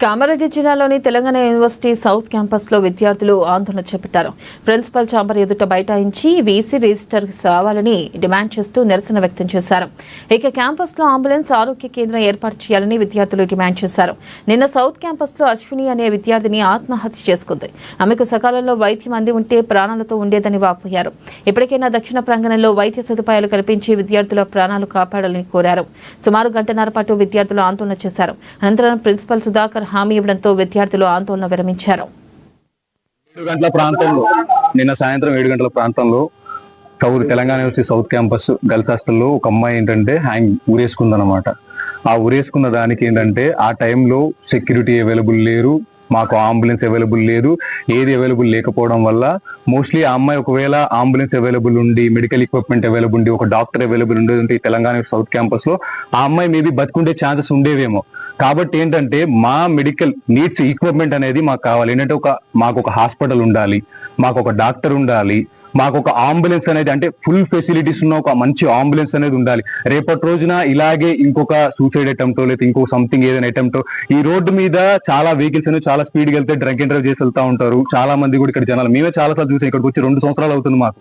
కామారెడ్డి జిల్లాలోని Telangana university south క్యాంపస్లో విద్యార్థులు ఆందోళన చేపట్టారు. ప్రిన్సిపల్ ఛాంబర్ ఎదుట బైఠాయించి వీసీ రిజిస్టర్ రావాలని డిమాండ్ చేస్తూ నిరసన వ్యక్తం చేశారు. ఇక క్యాంపస్లో అంబులెన్స్ ఆరోగ్య కేంద్రం ఏర్పాటు చేయాలని విద్యార్థులు డిమాండ్ చేశారు. నిన్న సౌత్ క్యాంపస్లో అశ్విని అనే విద్యార్థిని ఆత్మహత్య చేసుకుంది. ఆమెకు సకాలంలో వైద్యం అంది ఉంటే ప్రాణాలతో ఉండేదని వాపోయారు. ఇప్పటికైనా దక్షిణ ప్రాంగణంలో వైద్య సదుపాయాలు కల్పించి విద్యార్థుల ప్రాణాలు కాపాడాలని కోరారు. సుమారు గంటన్నర పాటు విద్యార్థులు ఆందోళన చేశారు. అనంతరం ప్రిన్సిపల్ సుధాకర్ హామీ ఇవ్వడంతో విద్యార్థులు ఆందోళన విరమించారు. 7 గంటల ప్రాంతంలో నిన్న సాయంత్రం 7 గంటల ప్రాంతంలో Telangana university south campus girls హాస్టల్లో ఒక అమ్మాయి ఏంటంటే ఊరేసుకుందనమాట. ఆ ఊరేసుకున్న దానికి ఏంటంటే ఆ టైంలో సెక్యూరిటీ అవైలబుల్ లేరు, మాకు అంబులెన్స్ అవైలబుల్ లేదు. ఏది అవైలబుల్ లేకపోవడం వల్ల మోస్ట్లీ ఆ అమ్మాయి ఒకవేళ అంబులెన్స్ అవైలబుల్ ఉండి, మెడికల్ ఎక్విప్మెంట్ అవైలబుల్ ఉండి, ఒక డాక్టర్ అవైలబుల్ ఉండేది తెలంగాణ సౌత్ క్యాంపస్ లో ఆ అమ్మాయి మేబీ బతుకుండే ఛాన్సెస్ ఉండేవేమో. కాబట్టి ఏంటంటే మా మెడికల్ నీడ్స్ ఎక్విప్మెంట్ అనేది మాకు కావాలి. ఏంటంటే మాకు ఒక హాస్పిటల్ ఉండాలి, మాకు ఒక డాక్టర్ ఉండాలి, మాకు ఒక అంబులెన్స్ అనేది అంటే ఫుల్ ఫెసిలిటీస్ ఉన్న ఒక మంచి అంబులెన్స్ అనేది ఉండాలి. రేపటి రోజున ఇలాగే ఇంకొక సూసైడ్ అటెంప్టో లేదా ఇంకో సంథింగ్ ఏదైనా అటెంప్టో ఈ రోడ్డు మీద చాలా వెహికల్స్ అనేవి చాలా స్పీడ్గా వెళ్తే డ్రంక్ అండ్ డ్రైవ్ చేసి వెళ్తా ఉంటారు. చాలా మంది కూడా ఇక్కడ జనాలు మేమే చాలా సార్లు చూసాం. ఇక్కడికి వచ్చి 2 సంవత్సరాలు అవుతుంది మాకు.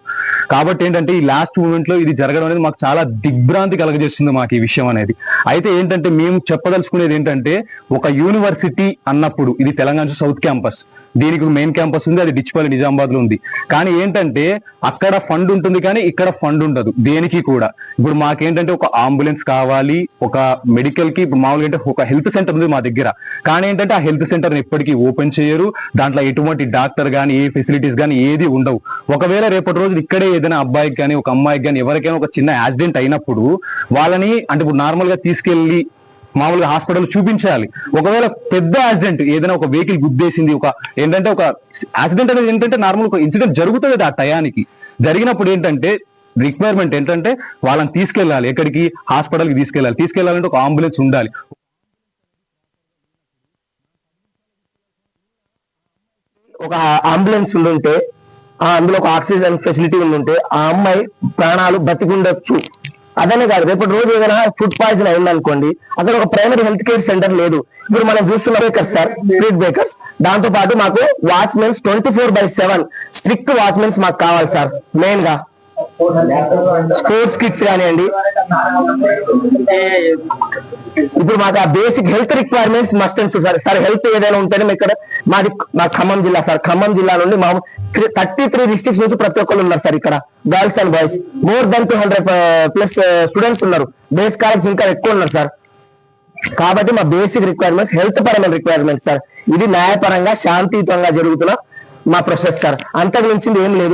కాబట్టి ఏంటంటే ఈ లాస్ట్ మూమెంట్ లో ఇది జరగడం అనేది మాకు చాలా దిగ్భ్రాంతి కలగజేస్తుంది మాకు ఈ విషయం అనేది. అయితే ఏంటంటే మేము చెప్పదలుచుకునేది ఏంటంటే ఒక యూనివర్సిటీ అన్నప్పుడు ఇది తెలంగాణ సౌత్ క్యాంపస్, దీనికి మెయిన్ క్యాంపస్ ఉంది, అది డిచ్పల్లి నిజామాబాద్ లో ఉంది. కానీ ఏంటంటే అక్కడ ఫండ్ ఉంటుంది కానీ ఇక్కడ ఫండ్ ఉండదు దేనికి కూడా. ఇప్పుడు మాకేంటంటే ఒక అంబులెన్స్ కావాలి, ఒక మెడికల్ కి ఇప్పుడు మామూలుగా అంటే ఒక హెల్త్ సెంటర్ ఉంది మా దగ్గర. కానీ ఏంటంటే ఆ హెల్త్ సెంటర్ ఎప్పటికీ ఓపెన్ చేయరు, దాంట్లో ఎటువంటి డాక్టర్ కానీ ఏ ఫెసిలిటీస్ కానీ ఏది ఉండవు. ఒకవేళ రేపటి రోజు ఇక్కడే ఏదైనా అబ్బాయికి కానీ ఒక అమ్మాయికి కానీ ఎవరికైనా ఒక చిన్న యాక్సిడెంట్ అయినప్పుడు వాళ్ళని అంటే ఇప్పుడు నార్మల్ గా తీసుకెళ్లి మామూలుగా హాస్పిటల్ చూపించాలి. ఒకవేళ పెద్ద యాక్సిడెంట్ ఏదైనా ఒక వెహికల్ గుద్దేసింది, ఒక ఏంటంటే ఒక యాక్సిడెంట్ అనేది ఏంటంటే నార్మల్ ఒక ఇన్సిడెంట్ జరుగుతుంది ఆ టయానికి. జరిగినప్పుడు ఏంటంటే రిక్వైర్మెంట్ ఏంటంటే వాళ్ళని తీసుకెళ్ళాలి, ఎక్కడికి హాస్పిటల్కి తీసుకెళ్ళాలంటే ఒక అంబులెన్స్ ఉండాలి. ఒక అంబులెన్స్ ఉండుంటే అందులో ఒక ఆక్సిజన్ ఫెసిలిటీ ఉండుంటే ఆ అమ్మాయి ప్రాణాలు బతికుండొచ్చు. అదనే కాదు, రేపటి రోజు ఏదైనా ఫుడ్ పాయిజన్ అయింది అనుకోండి, అక్కడ ఒక ప్రైమరీ హెల్త్ కేర్ సెంటర్ లేదు. ఇప్పుడు మనం చూస్తున్న బేకర్స్ సార్, స్ట్రీట్ బేకర్స్, దాంతో పాటు మాకు వాచ్మెన్స్ 24/7 స్ట్రిక్ట్ వాచ్మెన్స్ మాకు కావాలి సార్. మెయిన్ గా స్పోర్ట్స్ కిట్స్ కానివ్వండి, ఇప్పుడు మాకు ఆ basic health requirements must and sir. Health ఏదైనా ఉంటేనే ఇక్కడ మా ఖమ్మం జిల్లా సార్, ఖమ్మం జిల్లా నుండి మా 33 డిస్ట్రిక్ట్స్ నుంచి ప్రతి ఒక్కరు ఉన్నారు సార్. ఇక్కడ girls and boys more than 200+ students ఉన్నారు. బేస్ కాలేజ్ ఇంకా ఎక్కువ ఉన్నారు సార్. కాబట్టి మా బేసిక్ రిక్వైర్మెంట్స్ హెల్త్ పరమైన రిక్వైర్మెంట్స్ సార్. ఇది న్యాయపరంగా శాంతియుతంగా జరుగుతున్న మా ప్రొసెస్ సార్. అంతకు మించింది ఏం లేదు.